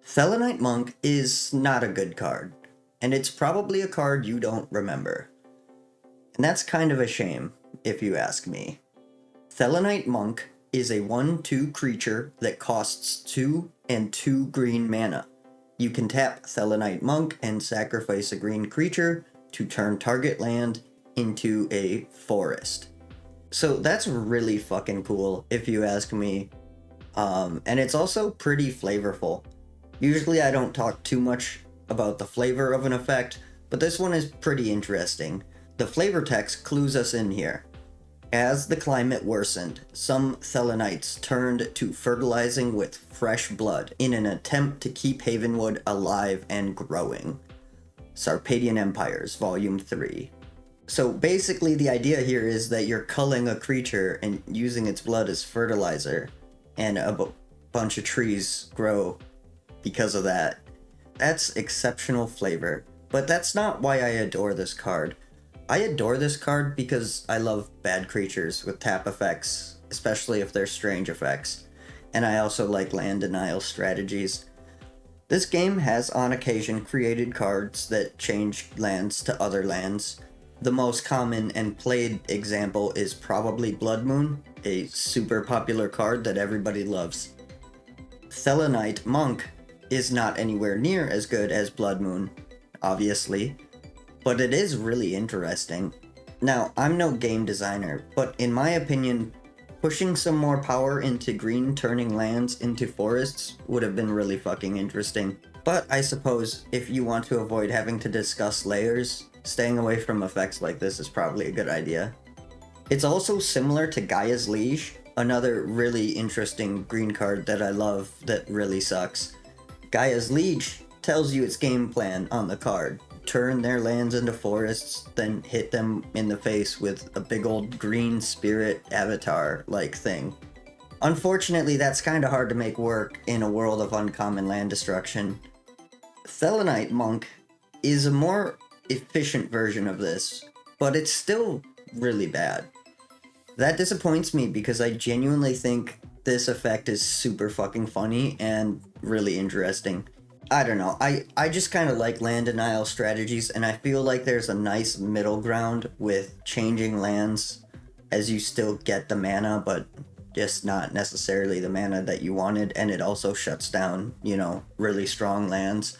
Thelonite Monk is not a good card, and it's probably a card you don't remember. And that's kind of a shame, if you ask me. Thelonite Monk is a 1/2 creature that costs 2 and 2 green mana. You can tap Thelonite Monk and sacrifice a green creature to turn target land into a forest. So that's really fucking cool, if you ask me. And it's also pretty flavorful. Usually I don't talk too much about the flavor of an effect, but this one is pretty interesting. The flavor text clues us in here. As the climate worsened, some Thelonites turned to fertilizing with fresh blood in an attempt to keep Havenwood alive and growing. Sarpadian Empires, Volume 3. So basically the idea here is that you're culling a creature and using its blood as fertilizer, and a bunch of trees grow because of that. That's exceptional flavor, but that's not why I adore this card. I adore this card because I love bad creatures with tap effects, especially if they're strange effects, and I also like land denial strategies. This game has on occasion created cards that change lands to other lands. The most common and played example is probably Blood Moon, a super popular card that everybody loves. Thelonite Monk is not anywhere near as good as Blood Moon, obviously, but it is really interesting. Now, I'm no game designer, but in my opinion, pushing some more power into green turning lands into forests would have been really fucking interesting. But I suppose if you want to avoid having to discuss layers, staying away from effects like this is probably a good idea. It's also similar to Gaia's Liege, another really interesting green card that I love that really sucks. Gaia's Liege tells you its game plan on the card. Turn their lands into forests, then hit them in the face with a big old green spirit avatar-like thing. Unfortunately, that's kinda hard to make work in a world of uncommon land destruction. Thelonite Monk is a more efficient version of this, but it's still really bad. That disappoints me because I genuinely think this effect is super fucking funny and really interesting. I don't know, I just kind of like land denial strategies, and I feel like there's a nice middle ground with changing lands as you still get the mana, but just not necessarily the mana that you wanted, and it also shuts down, really strong lands.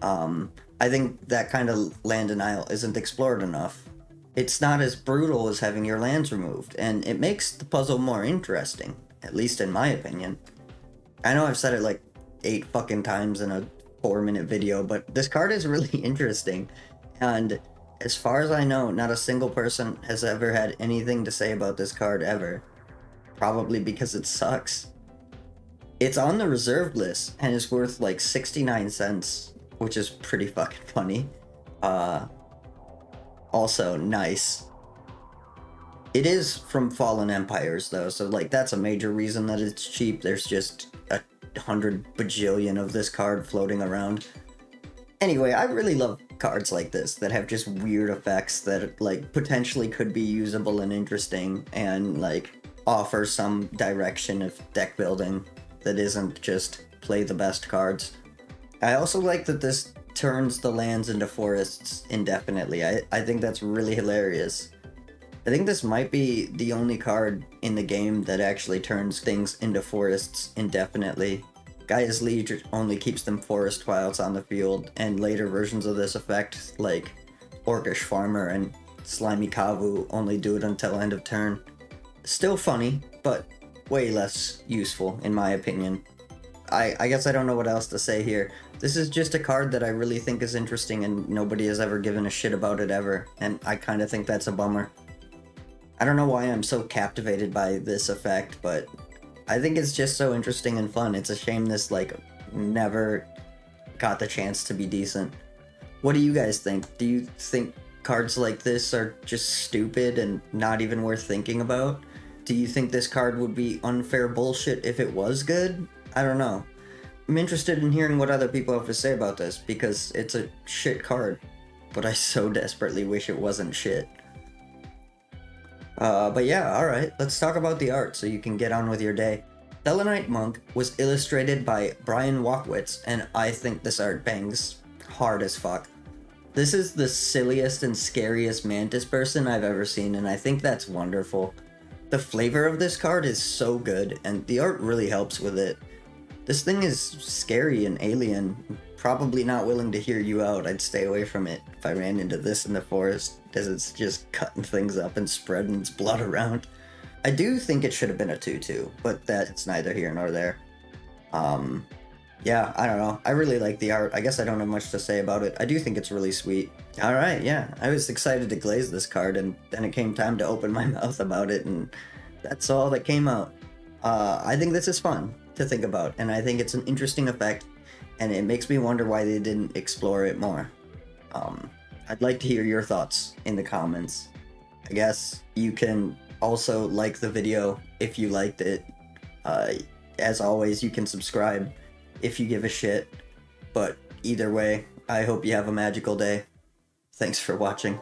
I think that kind of land denial isn't explored enough. It's not as brutal as having your lands removed, and it makes the puzzle more interesting, at least in my opinion. I know I've said it like 8 fucking times in a 4-minute video, but this card is really interesting, and as far as I know, not a single person has ever had anything to say about this card ever. Probably because it sucks. It's on the reserved list and is worth like 69 cents, which is pretty fucking funny. Also nice. It is from Fallen Empires though, so like that's a major reason that it's cheap. There's just 100 bajillion of this card floating around. Anyway, I really love cards like this that have just weird effects that like potentially could be usable and interesting and like offer some direction of deck building that isn't just play the best cards. I also like that this turns the lands into forests indefinitely. I think that's really hilarious. I think this might be the only card in the game that actually turns things into forests indefinitely. Gaia's Liege only keeps them forest while it's on the field, and later versions of this effect, like Orcish Farmer and Slimy Kavu, only do it until end of turn. Still funny, but way less useful in my opinion. I guess I don't know what else to say here. This is just a card that I really think is interesting and nobody has ever given a shit about it ever, and I kind of think that's a bummer. I don't know why I'm so captivated by this effect, but I think it's just so interesting and fun. It's a shame this like never got the chance to be decent. What do you guys think? Do you think cards like this are just stupid and not even worth thinking about? Do you think this card would be unfair bullshit if it was good? I don't know. I'm interested in hearing what other people have to say about this, because it's a shit card, but I so desperately wish it wasn't shit. But yeah, alright, let's talk about the art so you can get on with your day. Thelonite Monk was illustrated by Brian Walkwitz, and I think this art bangs hard as fuck. This is the silliest and scariest mantis person I've ever seen, and I think that's wonderful. The flavor of this card is so good, and the art really helps with it. This thing is scary and alien. Probably not willing to hear you out. I'd stay away from it if I ran into this in the forest, as it's just cutting things up and spreading its blood around. I do think it should have been a 2/2, but that's neither here nor there. Yeah, I don't know. I really like the art. I guess I don't have much to say about it. I do think it's really sweet. Alright, yeah. I was excited to glaze this card, and then it came time to open my mouth about it, and that's all that came out. I think this is fun to think about, and I think it's an interesting effect, and it makes me wonder why they didn't explore it more. I'd like to hear your thoughts in the comments. I guess you can also like the video if you liked it. As always, you can subscribe if you give a shit. But either way, I hope you have a magical day. Thanks for watching.